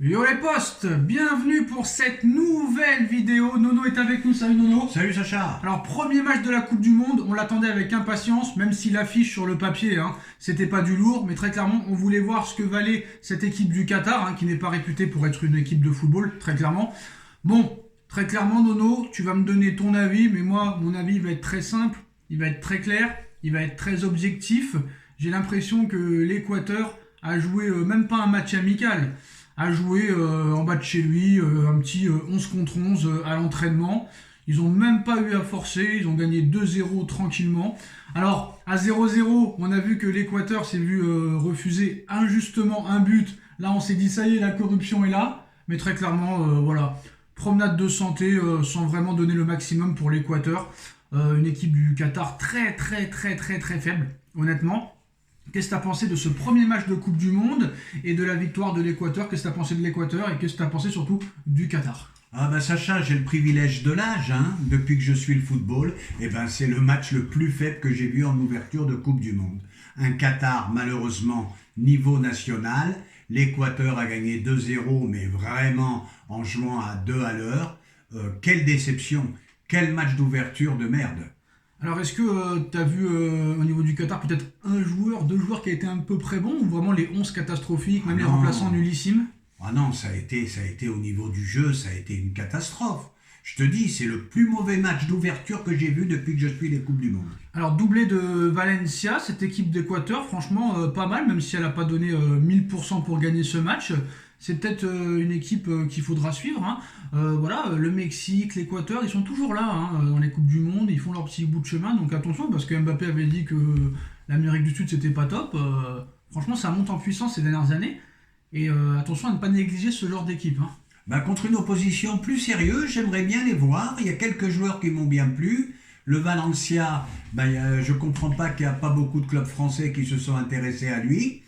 Yo les postes, bienvenue pour cette nouvelle vidéo. Nono est avec nous, salut Nono. Salut Sacha. Alors premier match de la Coupe du Monde, on l'attendait avec impatience, même si l'affiche sur le papier, c'était pas du lourd, mais très clairement on voulait voir ce que valait cette équipe du Qatar, qui n'est pas réputée pour être une équipe de football, très clairement. Bon, très clairement Nono, tu vas me donner ton avis, mais moi mon avis va être très simple, il va être très clair, il va être très objectif. J'ai l'impression que l'Équateur a joué même pas un match amical, a joué en bas de chez lui, un petit 11 contre 11 à l'entraînement. Ils n'ont même pas eu à forcer, ils ont gagné 2-0 tranquillement. Alors, à 0-0, on a vu que l'Équateur s'est vu refuser injustement un but. Là, on s'est dit, ça y est, la corruption est là. Mais très clairement, voilà, promenade de santé sans vraiment donner le maximum pour l'Équateur. Une équipe du Qatar très faible, honnêtement. Qu'est-ce que tu as pensé de ce premier match de Coupe du Monde et de la victoire de l'Équateur? Qu'est-ce que tu as pensé de l'Équateur et qu'est-ce que tu as pensé surtout du Qatar? Ah bah Sacha, j'ai le privilège de l'âge, depuis que je suis le football. C'est le match le plus faible que j'ai vu en ouverture de Coupe du Monde. Un Qatar, malheureusement, niveau national. L'Équateur a gagné 2-0, mais vraiment en jouant à 2 à l'heure. Quelle déception, quel match d'ouverture de merde. Alors est-ce que tu as vu au niveau du Qatar peut-être un joueur, deux joueurs qui a été un peu près bon ou vraiment les 11 catastrophiques, même les remplaçants nullissimes? Ah non, ça a été au niveau du jeu, ça a été une catastrophe. Je te dis, c'est le plus mauvais match d'ouverture que j'ai vu depuis que je suis les Coupes du Monde. Alors doublé de Valencia, cette équipe d'Équateur, franchement pas mal, même si elle n'a pas donné 1000% pour gagner ce match. C'est peut-être une équipe qu'il faudra suivre. Voilà, le Mexique, l'Équateur, ils sont toujours là dans les Coupes du Monde, ils font leur petit bout de chemin, donc attention, parce que Mbappé avait dit que l'Amérique du Sud c'était pas top. Franchement, ça monte en puissance ces dernières années, et attention à ne pas négliger ce genre d'équipe. Contre une opposition plus sérieuse, j'aimerais bien les voir. Il y a quelques joueurs qui m'ont bien plu. Le Valencia, je comprends pas qu'il n'y a pas beaucoup de clubs français qui se sont intéressés à lui.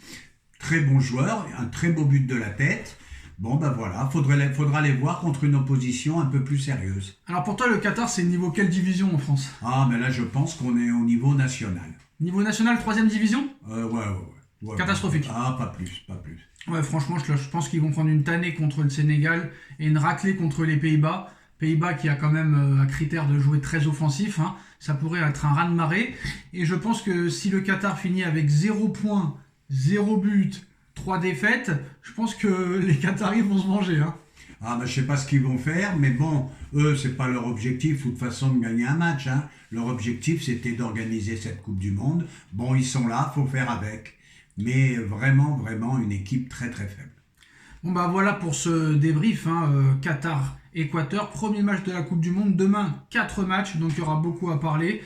Très bon joueur, un très beau but de la tête. Voilà, faudra les voir contre une opposition un peu plus sérieuse. Alors pour toi, le Qatar, c'est niveau quelle division en France? Là, je pense qu'on est au niveau national. Niveau national, 3ème division? Ouais. Catastrophique. Pas plus. Ouais, franchement, je pense qu'ils vont prendre une tannée contre le Sénégal et une raclée contre les Pays-Bas. Pays-Bas qui a quand même un critère de jouer très offensif. Ça pourrait être un raz-de-marée. Et je pense que si le Qatar finit avec 0 points, 0 but, 3 défaites, je pense que les Qataris vont se venger. Je sais pas ce qu'ils vont faire, mais bon, eux, c'est pas leur objectif, de toute façon, de gagner un match. Leur objectif, c'était d'organiser cette Coupe du Monde. Bon, ils sont là, faut faire avec. Mais vraiment une équipe très faible. Voilà pour ce débrief. Qatar-Équateur, premier match de la Coupe du Monde. Demain, 4 matchs, donc il y aura beaucoup à parler.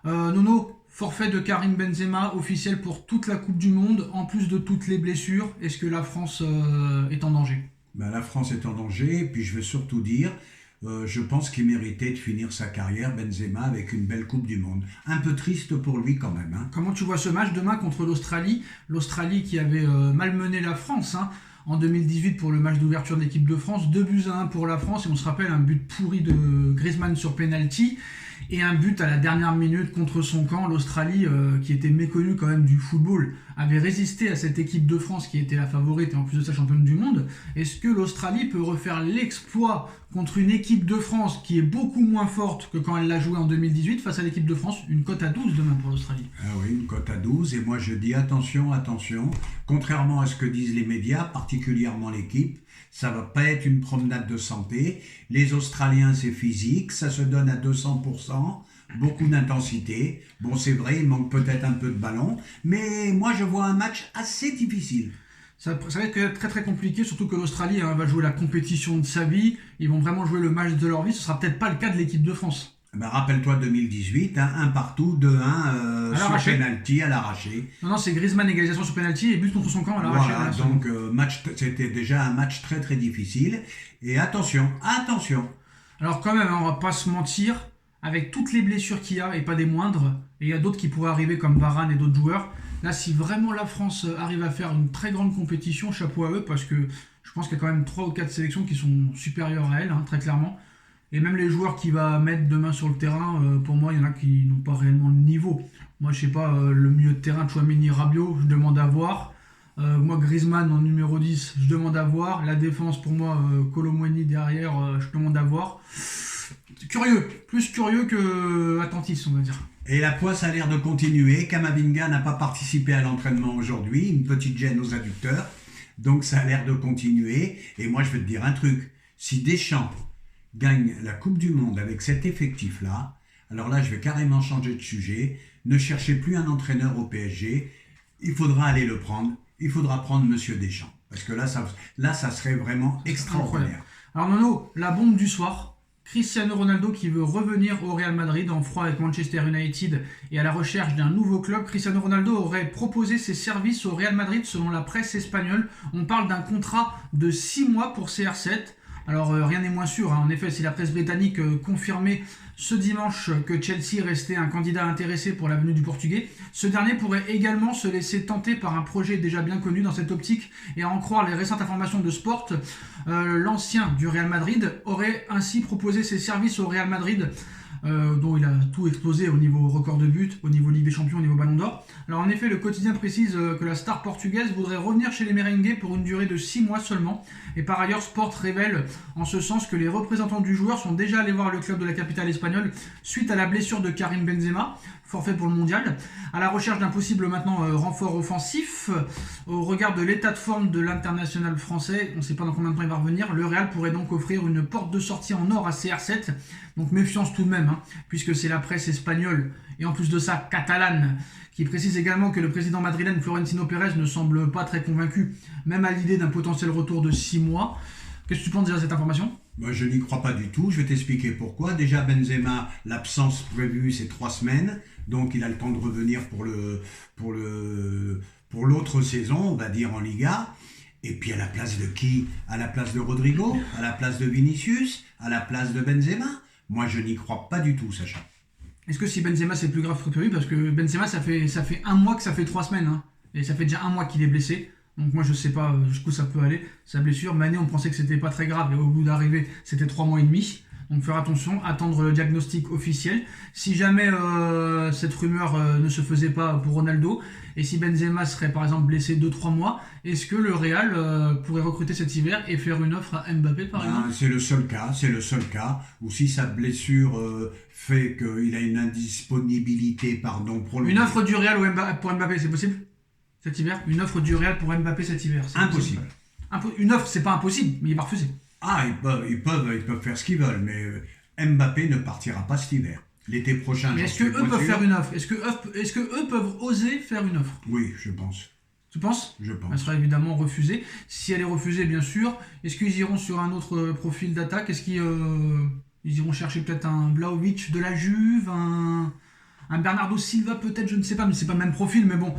Nono, forfait de Karim Benzema, officiel pour toute la Coupe du Monde, en plus de toutes les blessures. Est-ce que la France est en danger? La France est en danger, et puis je veux surtout dire, je pense qu'il méritait de finir sa carrière, Benzema, avec une belle Coupe du Monde. Un peu triste pour lui quand même. Comment tu vois ce match demain contre l'Australie? L'Australie qui avait malmené la France en 2018 pour le match d'ouverture de l'équipe de France. 2-1 pour la France, et on se rappelle un but pourri de Griezmann sur penalty. Et un but à la dernière minute contre son camp. L'Australie, qui était méconnue quand même du football, avait résisté à cette équipe de France qui était la favorite et en plus de ça championne du monde. Est-ce que l'Australie peut refaire l'exploit contre une équipe de France qui est beaucoup moins forte que quand elle l'a joué en 2018 face à l'équipe de France? Une cote à 12 demain pour l'Australie. Ah oui, une cote à 12. Et moi je dis attention. Contrairement à ce que disent les médias, particulièrement l'équipe, ça va pas être une promenade de santé. Les Australiens, c'est physique, ça se donne à 200%, beaucoup d'intensité. Bon, c'est vrai, il manque peut-être un peu de ballon, mais moi, je vois un match assez difficile. Ça va être très compliqué, surtout que l'Australie va jouer la compétition de sa vie. Ils vont vraiment jouer le match de leur vie. Ce sera peut-être pas le cas de l'équipe de France. Rappelle-toi 2018, un partout, 2-1 sur penalty à l'arraché. Non, c'est Griezmann égalisation sur penalty et but contre son camp à l'arraché. Voilà, donc c'était déjà un match très difficile. Et attention. Alors quand même, on va pas se mentir, avec toutes les blessures qu'il y a, et pas des moindres, et il y a d'autres qui pourraient arriver comme Varane et d'autres joueurs, là si vraiment la France arrive à faire une très grande compétition, chapeau à eux, parce que je pense qu'il y a quand même 3 ou 4 sélections qui sont supérieures à elle, très clairement. Et même les joueurs qu'il va mettre demain sur le terrain, pour moi, il y en a qui n'ont pas réellement le niveau. Moi, je sais pas, le milieu de terrain, Tchouaméni, Rabiot, je demande à voir. Moi, Griezmann en numéro 10, je demande à voir. La défense, pour moi, Kolo Muani derrière, je demande à voir. Curieux, plus curieux que attentiste, on va dire. Et la poisse a l'air de continuer. Kamavinga n'a pas participé à l'entraînement aujourd'hui, une petite gêne aux adducteurs. Donc ça a l'air de continuer. Et moi, je vais te dire un truc. Si Deschamps gagne la Coupe du Monde avec cet effectif-là, alors là, je vais carrément changer de sujet. Ne cherchez plus un entraîneur au PSG. Il faudra aller le prendre. Il faudra prendre Monsieur Deschamps. Parce que là, ça serait vraiment extraordinaire. Alors Nono, la bombe du soir. Cristiano Ronaldo qui veut revenir au Real Madrid en froid avec Manchester United et à la recherche d'un nouveau club. Cristiano Ronaldo aurait proposé ses services au Real Madrid selon la presse espagnole. On parle d'un contrat de 6 mois pour CR7. Alors rien n'est moins sûr, hein. En effet, si la presse britannique confirmait ce dimanche que Chelsea restait un candidat intéressé pour la venue du Portugais, ce dernier pourrait également se laisser tenter par un projet déjà bien connu dans cette optique, et à en croire les récentes informations de Sport, l'ancien du Real Madrid aurait ainsi proposé ses services au Real Madrid, dont il a tout explosé au niveau record de buts, au niveau Ligue des Champions, au niveau Ballon d'Or. Alors en effet, le quotidien précise que la star portugaise voudrait revenir chez les merengues pour une durée de 6 mois seulement. Et par ailleurs, Sport révèle en ce sens que les représentants du joueur sont déjà allés voir le club de la capitale espagnole suite à la blessure de Karim Benzema, forfait pour le mondial, à la recherche d'un possible maintenant renfort offensif. Au regard de l'état de forme de l'international français, on ne sait pas dans combien de temps il va revenir, le Real pourrait donc offrir une porte de sortie en or à CR7. Donc méfiance tout de même, puisque c'est la presse espagnole, et en plus de ça catalane, qui précise également que le président madrilène Florentino Pérez ne semble pas très convaincu, même à l'idée d'un potentiel retour de 6 mois. Qu'est-ce que tu penses déjà de cette information ? Moi, je n'y crois pas du tout. Je vais t'expliquer pourquoi. Déjà, Benzema, l'absence prévue, c'est 3 semaines. Donc, il a le temps de revenir pour l'autre saison, on va dire en Liga. Et puis, à la place de qui ? À la place de Rodrigo ? À la place de Vinicius ? À la place de Benzema ? Moi, je n'y crois pas du tout, Sacha. Est-ce que si Benzema c'est plus grave que prévu ? Parce que Benzema ça fait un mois que ça fait 3 semaines. Et ça fait déjà un mois qu'il est blessé. Donc moi je sais pas jusqu'où ça peut aller. Sa blessure, Mané on pensait que c'était pas très grave. Et au bout d'arriver c'était 3 mois et demi. Donc faire attention, attendre le diagnostic officiel. Si jamais cette rumeur ne se faisait pas pour Ronaldo, et si Benzema serait par exemple blessé 2-3 mois, est-ce que le Real pourrait recruter cet hiver et faire une offre à Mbappé par exemple ? C'est le seul cas, ou si sa blessure fait qu'il a une indisponibilité, pour Une offre du Real pour Mbappé, c'est possible ? Cet hiver ? Une offre du Real pour Mbappé cet hiver ? Impossible. Une offre, c'est pas impossible, mais il va refuser. Ah, ils peuvent faire ce qu'ils veulent, mais Mbappé ne partira pas cet hiver. L'été prochain, mais est-ce qu'eux peuvent faire une offre ? Est-ce qu'eux peuvent oser faire une offre ? Oui, je pense. Tu penses ? Je pense. Elle sera évidemment refusée. Si elle est refusée, bien sûr, est-ce qu'ils iront sur un autre profil d'attaque ? Est-ce qu'ils iront chercher peut-être un Vlahovic de la Juve, un Bernardo Silva peut-être, je ne sais pas, mais c'est pas le même profil, mais bon...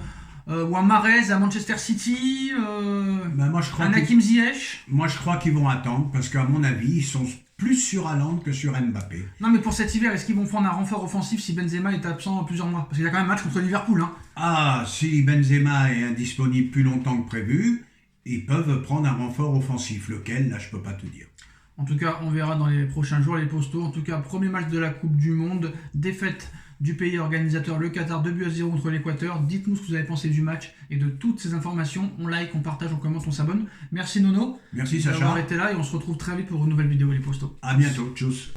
ou un Mahrez à Manchester City, un Hakim Ziyech. Moi je crois qu'ils vont attendre parce qu'à mon avis ils sont plus sur Haaland que sur Mbappé. Non mais pour cet hiver, est-ce qu'ils vont prendre un renfort offensif si Benzema est absent plusieurs mois ? Parce qu'il y a quand même un match contre Liverpool. Ah, si Benzema est indisponible plus longtemps que prévu, ils peuvent prendre un renfort offensif. Lequel, là je peux pas te dire. En tout cas, on verra dans les prochains jours les postaux. En tout cas, premier match de la Coupe du Monde, défaite du pays organisateur, le Qatar, 2-0 contre l'Équateur. Dites-nous ce que vous avez pensé du match et de toutes ces informations. On like, on partage, on commente, on s'abonne. Merci Nono. Merci Sacha. D'avoir été là et on se retrouve très vite pour une nouvelle vidéo les postos. À bientôt, tchuss.